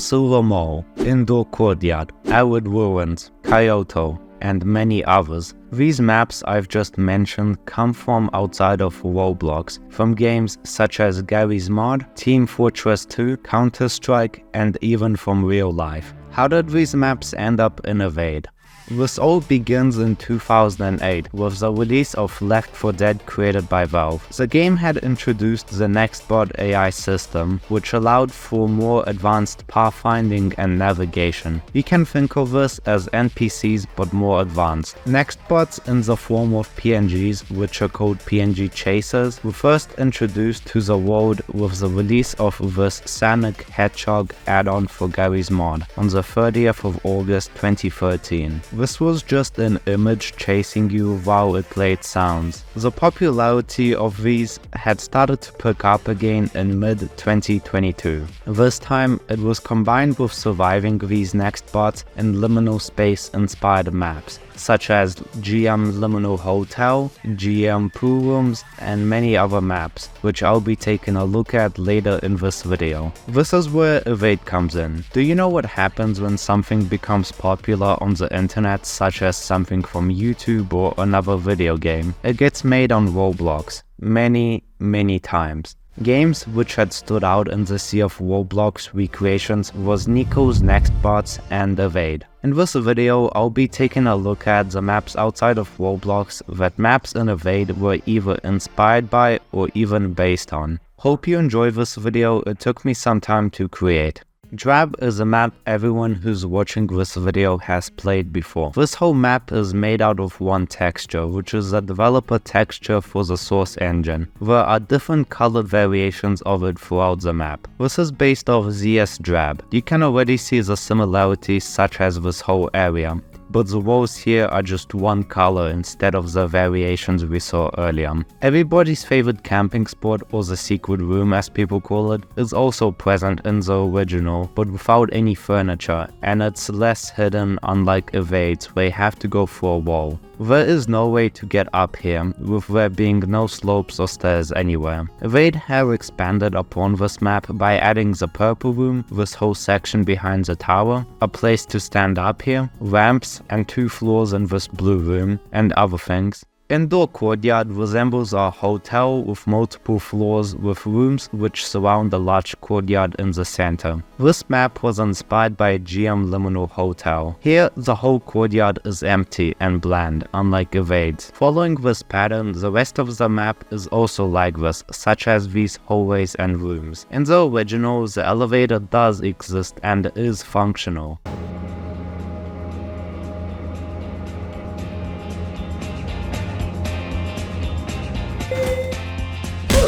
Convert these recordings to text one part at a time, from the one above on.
Silver Mall, Indoor Courtyard, Arid Ruins, Kyoto, and many others. These maps I've just mentioned come from outside of Roblox, from games such as Garry's Mod, Team Fortress 2, Counter-Strike, and even from real life. How did these maps end up in Arid? This all begins in 2008 with the release of Left 4 Dead created by Valve. The game had introduced the Nextbot AI system, which allowed for more advanced pathfinding and navigation. You can think of this as NPCs but more advanced. Nextbots in the form of PNGs, which are called PNG chasers, were first introduced to the world with the release of this Sonic Hedgehog add-on for Garry's Mod on the 30th of August 2013. This was just an image chasing you while it played sounds. The popularity of these had started to pick up again in mid-2022. This time, it was combined with surviving these Nextbots in liminal space-inspired maps, such as GM Liminal Hotel, GM Poolrooms, and many other maps, which I'll be taking a look at later in this video. This is where Evade comes in. Do you know what happens when something becomes popular on the internet, such as something from YouTube or another video game? It gets made on Roblox many times. Games which had stood out in the sea of Roblox recreations was Nico's Nextbots and Evade. In this video, I'll be taking a look at the maps outside of Roblox that maps in Evade were either inspired by or even based on. Hope you enjoy this video, it took me some time to create. Drab is a map everyone who's watching this video has played before. This whole map is made out of one texture, which is a developer texture for the source engine. There are different colored variations of it throughout the map. This is based off ZS Drab. You can already see the similarities such as this whole area, but the walls here are just one color instead of the variations we saw earlier. Everybody's favorite camping spot, or the secret room as people call it, is also present in the original, but without any furniture, and it's less hidden unlike Evade's where you have to go through a wall. There is no way to get up here, with there being no slopes or stairs anywhere. Evade have expanded upon this map by adding the purple room, this whole section behind the tower, a place to stand up here, ramps, and 2 floors in this blue room, and other things. Indoor Courtyard resembles a hotel with multiple floors with rooms which surround a large courtyard in the center. This map was inspired by GM Liminal Hotel. Here, the whole courtyard is empty and bland, unlike Evade's. Following this pattern, the rest of the map is also like this, such as these hallways and rooms. In the original, the elevator does exist and is functional.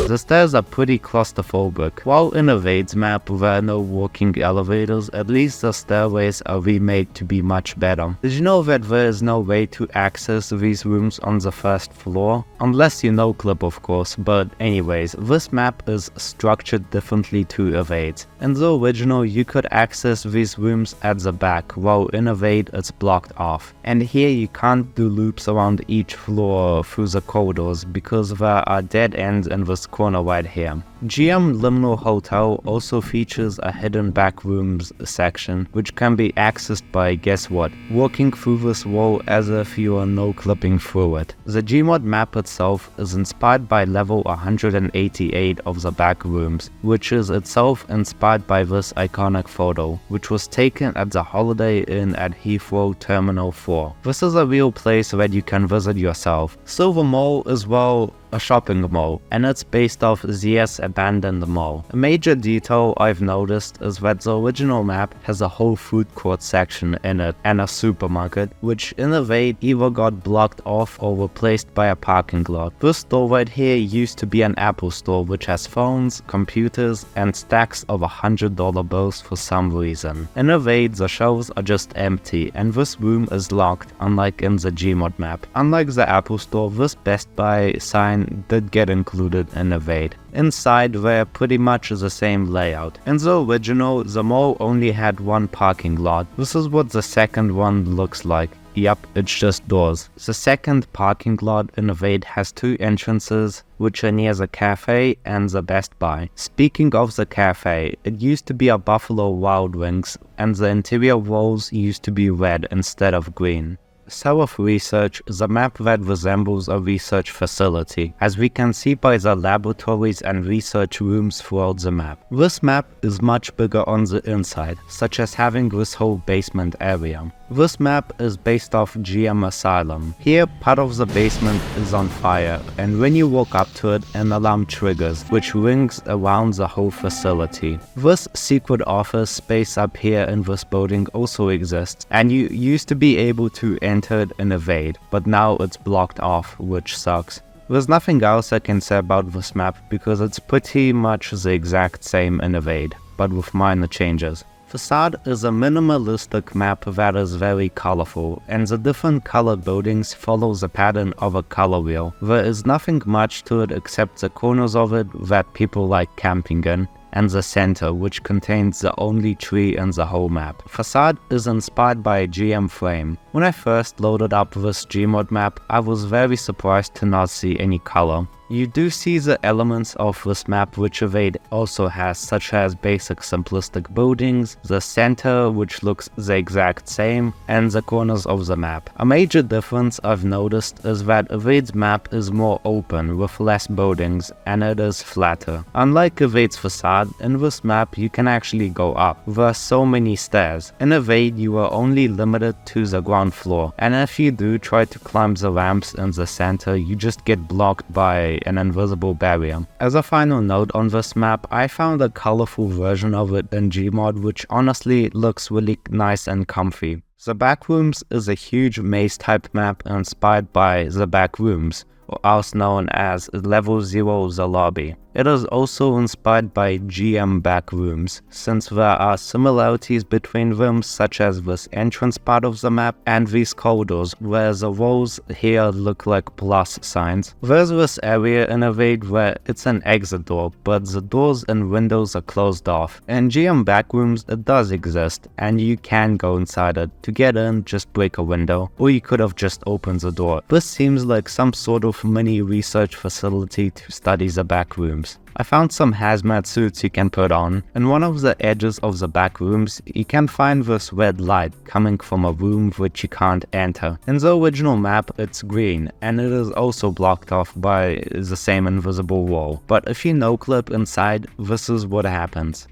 The stairs are pretty claustrophobic. While in Evade's map there are no walking elevators, at least the stairways are remade to be much better. Did you know that there is no way to access these rooms on the first floor? Unless you no clip, of course, but anyways, this map is structured differently to Evade's. In the original you could access these rooms at the back, while in Evade it's blocked off. And here you can't do loops around each floor through the corridors because there are dead ends in this corner right here. GM Liminal Hotel also features a hidden Backrooms section, which can be accessed by, guess what, walking through this wall as if you are no-clipping through it. The Gmod map itself is inspired by level 188 of the Backrooms, which is itself inspired by this iconic photo, which was taken at the Holiday Inn at Heathrow Terminal 4. This is a real place that you can visit yourself. Silver Mall is, well, a shopping mall, and it's based off ZS Abandoned Mall. A major detail I've noticed is that the original map has a whole food court section in it and a supermarket, which in Evade either got blocked off or replaced by a parking lot. This store right here used to be an Apple store which has phones, computers, and stacks of $100 bills for some reason. In Evade the shelves are just empty and this room is locked, unlike in the Gmod map. Unlike the Apple store, this Best Buy sign did get included in Evade. Inside they're pretty much the same layout. In the original, the mall only had one parking lot. This is what the second one looks like. Yep, it's just doors. The second parking lot in Evade has two entrances, which are near the cafe and the Best Buy. Speaking of the cafe, it used to be a Buffalo Wild Wings, and the interior walls used to be red instead of green. Seraph Research is a map that resembles a research facility, as we can see by the laboratories and research rooms throughout the map. This map is much bigger on the inside, such as having this whole basement area. This map is based off GM Asylum. Here, part of the basement is on fire, and when you walk up to it, an alarm triggers, which rings around the whole facility. This secret office space up here in this building also exists, and you used to be able to enter it in Evade, but now it's blocked off, which sucks. There's nothing else I can say about this map because it's pretty much the exact same in Evade, but with minor changes. Facade is a minimalistic map that is very colorful, and the different color buildings follow the pattern of a color wheel. There is nothing much to it except the corners of it that people like camping in, and the center, which contains the only tree in the whole map. Facade is inspired by GM Frame. When I first loaded up this Gmod map, I was very surprised to not see any color. You do see the elements of this map which Evade also has, such as basic simplistic buildings, the center which looks the exact same, and the corners of the map. A major difference I've noticed is that Evade's map is more open with less buildings and it is flatter. Unlike Evade's Facade, in this map you can actually go up. There are so many stairs. In Evade you are only limited to the ground floor, and if you do try to climb the ramps in the center, you just get blocked by an invisible barrier. As a final note on this map, I found a colorful version of it in Gmod which honestly looks really nice and comfy. The Backrooms is a huge maze type map inspired by the Backrooms, or also known as Level 0 the Lobby. It is also inspired by GM Backrooms, since there are similarities between them, such as this entrance part of the map and these corridors, where the walls here look like plus signs. There's this area in Evade where it's an exit door, but the doors and windows are closed off. In GM Backrooms it does exist, and you can go inside it. To get in, just break a window, or you could have just opened the door. This seems like some sort of mini research facility to study the Backrooms. I found some hazmat suits you can put on. In one of the edges of the back rooms, you can find this red light coming from a room which you can't enter. In the original map, it's green, and it is also blocked off by the same invisible wall. But if you no-clip inside, this is what happens.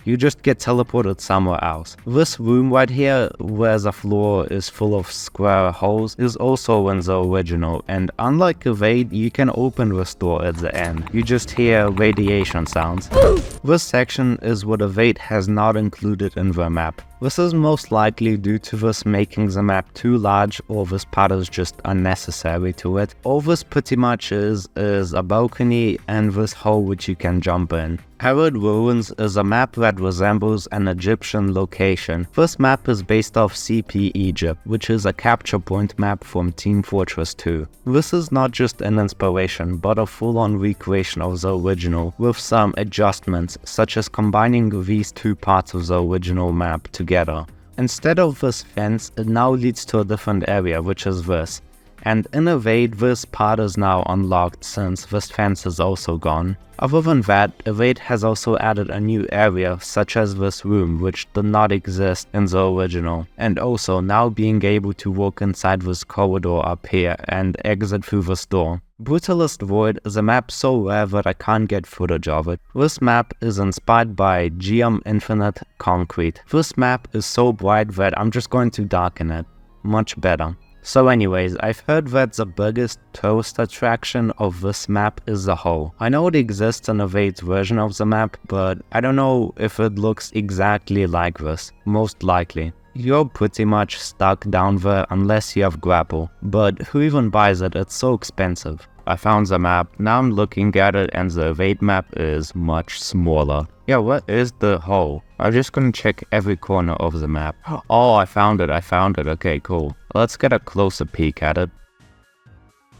You just get teleported somewhere else. This room right here, where the floor is full of square holes, is also in the original, and unlike Evade, you can open this door at the end. You just hear radiation sounds. This section is what Evade has not included in their map. This is most likely due to this making the map too large, or this part is just unnecessary to it. All this pretty much is a balcony and this hole which you can jump in. Arid Ruins is a map that resembles an Egyptian location. This map is based off CP Egypt, which is a capture point map from Team Fortress 2. This is not just an inspiration, but a full-on recreation of the original, with some adjustments, such as combining these two parts of the original map together. Instead of this fence, it now leads to a different area, which is this. And in Evade, this part is now unlocked since this fence is also gone. Other than that, Evade has also added a new area, such as this room, which did not exist in the original, and also now being able to walk inside this corridor up here and exit through this door. Brutalist Void is a map so rare that I can't get footage of it. This map is inspired by GM Infinite Concrete. This map is so bright that I'm just going to darken it. Much better. So anyways, I've heard that the biggest tourist attraction of this map is the hole. I know it exists in Evade's version of the map, but I don't know if it looks exactly like this. Most likely. You're pretty much stuck down there unless you have grapple, but who even buys it? It's so expensive. I found the map, now I'm looking at it and the Evade map is much smaller. Yeah, what is the hole? I'm just gonna check every corner of the map. Oh, I found it, okay, cool. Let's get a closer peek at it.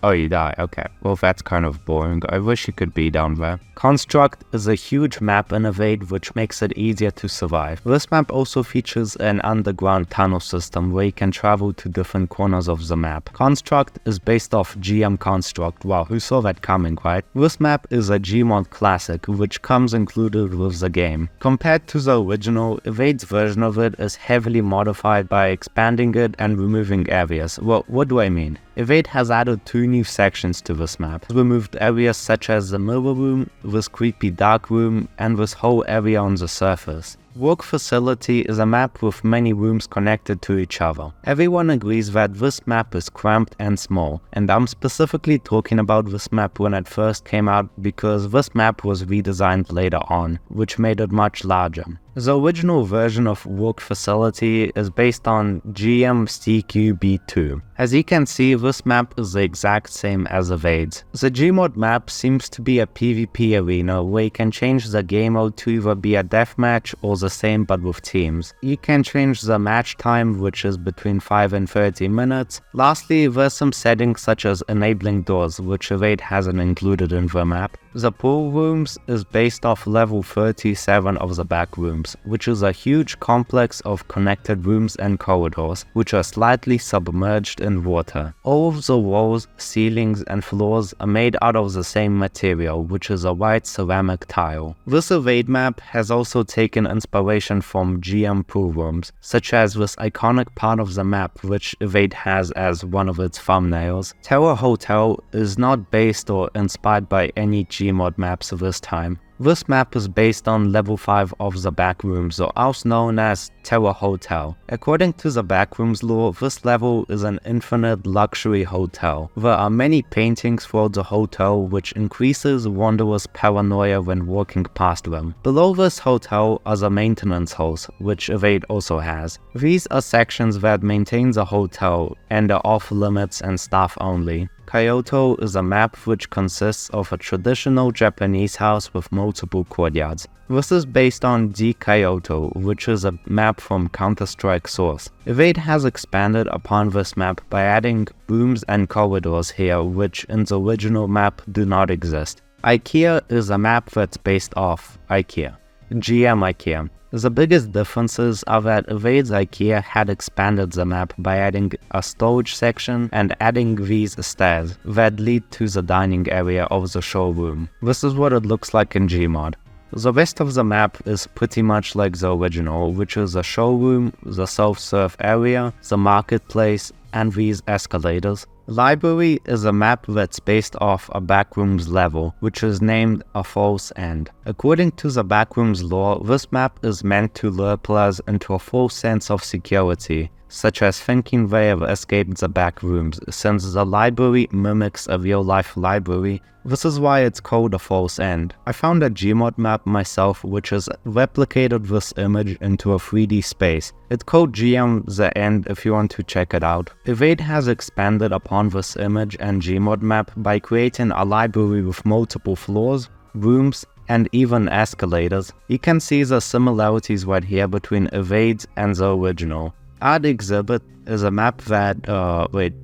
Oh, you die, okay. Well, that's kind of boring. I wish you could be down there. Construct is a huge map in Arid which makes it easier to survive. This map also features an underground tunnel system where you can travel to different corners of the map. Construct is based off GM Construct. Wow, who saw that coming, right? This map is a Gmod classic which comes included with the game. Compared to the original, Arid's version of it is heavily modified by expanding it and removing areas. Well, what do I mean? Arid has added 2 new sections to this map. It removed areas such as the mirror room, this creepy dark room, and this whole area on the surface. Work Facility is a map with many rooms connected to each other. Everyone agrees that this map is cramped and small, and I'm specifically talking about this map when it first came out because this map was redesigned later on, which made it much larger. The original version of Work Facility is based on GM-CQB2. As you can see, this map is the exact same as Arid's. The Gmod map seems to be a PvP arena where you can change the game mode to either be a deathmatch or the same but with teams. You can change the match time, which is between 5 and 30 minutes. Lastly, there's some settings such as enabling doors, which Arid hasn't included in the map. The Poolrooms is based off level 37 of the Backrooms, which is a huge complex of connected rooms and corridors, which are slightly submerged in water. All of the walls, ceilings, and floors are made out of the same material, which is a white ceramic tile. This Arid map has also taken inspiration from GM Poolrooms, such as this iconic part of the map which Arid has as one of its thumbnails. Tower Hotel is not based or inspired by any Gmod maps of this time. This map is based on level 5 of the Backrooms, or also known as Tower Hotel. According to the Backrooms lore, this level is an infinite luxury hotel. There are many paintings throughout the hotel which increases wanderers' paranoia when walking past them. Below this hotel are the maintenance halls, which Arid also has. These are sections that maintain the hotel and are off limits and staff only. Kyoto is a map which consists of a traditional Japanese house with multiple courtyards. This is based on Kyoto, which is a map from Counter-Strike Source. Arid has expanded upon this map by adding rooms and corridors here, which in the original map do not exist. Ikea is a map that's based off Ikea. GM Ikea. The biggest differences are that Arid's Ikea had expanded the map by adding a storage section and adding these stairs that lead to the dining area of the showroom. This is what it looks like in Gmod. The rest of the map is pretty much like the original, which is a showroom, the self-serve area, the marketplace, and these escalators. Library is a map that's based off a Backrooms level, which is named a false end. According to the Backrooms lore, this map is meant to lure players into a false sense of security, such as thinking they have escaped the Backrooms, since the library mimics a real-life library. This is why it's called a false end. I found a Gmod map myself which has replicated this image into a 3D space. It's called GM The End if you want to check it out. Arid has expanded upon this image and Gmod map by creating a library with multiple floors, rooms, and even escalators. You can see the similarities right here between Arid and the original. Art Exhibit is a map that,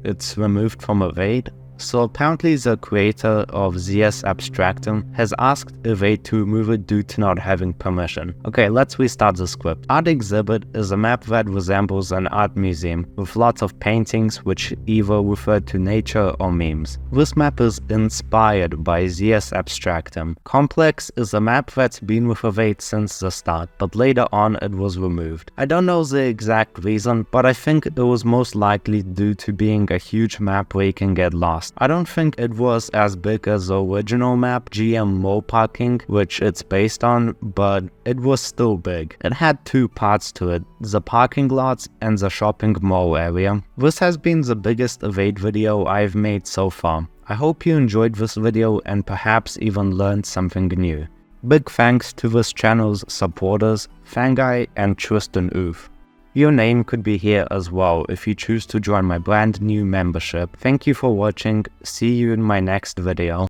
it's removed from Arid. So apparently the creator of ZS Abstractum has asked Arid to remove it due to not having permission. Okay, let's restart the script. Art Exhibit is a map that resembles an art museum with lots of paintings which either refer to nature or memes. This map is inspired by ZS Abstractum. Complex is a map that's been with Arid since the start, but later on it was removed. I don't know the exact reason, but I think it was most likely due to being a huge map where you can get lost. I don't think it was as big as the original map, GM Mall Parking, which it's based on, but it was still big. It had 2 parts to it, the parking lots and the shopping mall area. This has been the biggest Arid video I've made so far. I hope you enjoyed this video and perhaps even learned something new. Big thanks to this channel's supporters, Fangai and Tristan Oof. Your name could be here as well if you choose to join my brand new membership. Thank you for watching, see you in my next video.